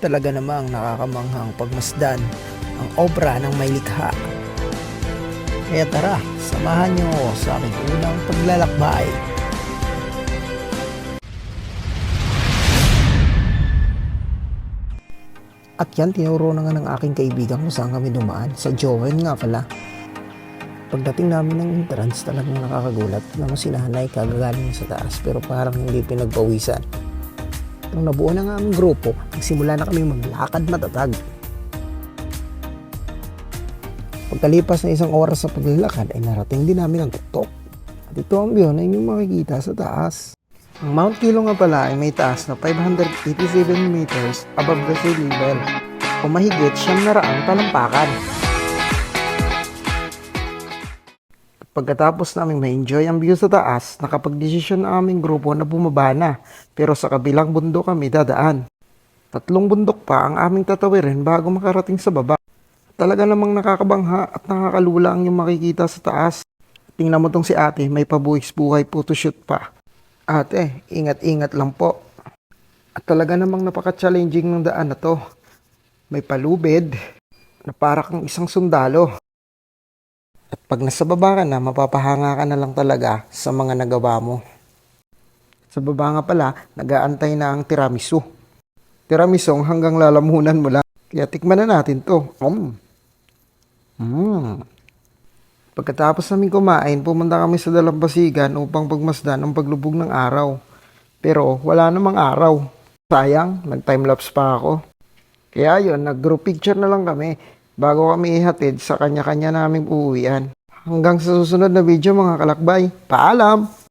Talaga namang nakakamanghang pagmasdan ang obra ng may likha. Kaya tara, samahan niyo ako sa aking unang paglalakbay. At yan, tinuro na nga ng aking kaibigan kung saan kami dumaan. Sa Jowen nga pala. Pagdating namin ng entrance, talagang nakakagulat. Naman si nanay kagagaling sa taas pero parang hindi pinagpawisan. Nung nabuo na nga aming grupo, nagsimula na kami maglakad matatag. Pagkalipas na isang oras sa paglalakad ay narating din namin ang tuktok. At ito ang view na inyong makikita sa taas. Ang Mount Kilo nga pala ay may taas na 587 meters above the sea level o mahigit 900 talampakan. Pagkatapos naming ma-enjoy ang view sa taas, nakapag-desisyon na aming grupo na bumaba na, pero sa kabilang bundok kami dadaan. 3 bundok pa ang aming tatawirin bago makarating sa baba. Talaga namang nakakabangha at nakakalula ang yung makikita sa taas. Tingnan mo tong si ate, may pabuhis buhay photoshoot pa. Ate, ingat-ingat lang po. At talaga namang napaka-challenging ng daan na to. May palubid na para kang isang sundalo. At pag nasa baba ka na, mapapahanga ka na lang talaga sa mga nagawa mo. Sa baba nga pala, nag-aantay na ang tiramisu. Tiramisong hanggang lalamunan mo lang. Kaya tikman na natin to. Pagkatapos namin kumain, pumunta kami sa dalampasigan upang pagmasdan ang paglubog ng araw. Pero wala namang araw. Sayang, nag-timelapse pa ako. Kaya yun, nag-group picture na lang kami bago kami ihatid sa kanya-kanya naming uuwian. Hanggang sa susunod na video mga kalakbay. Paalam!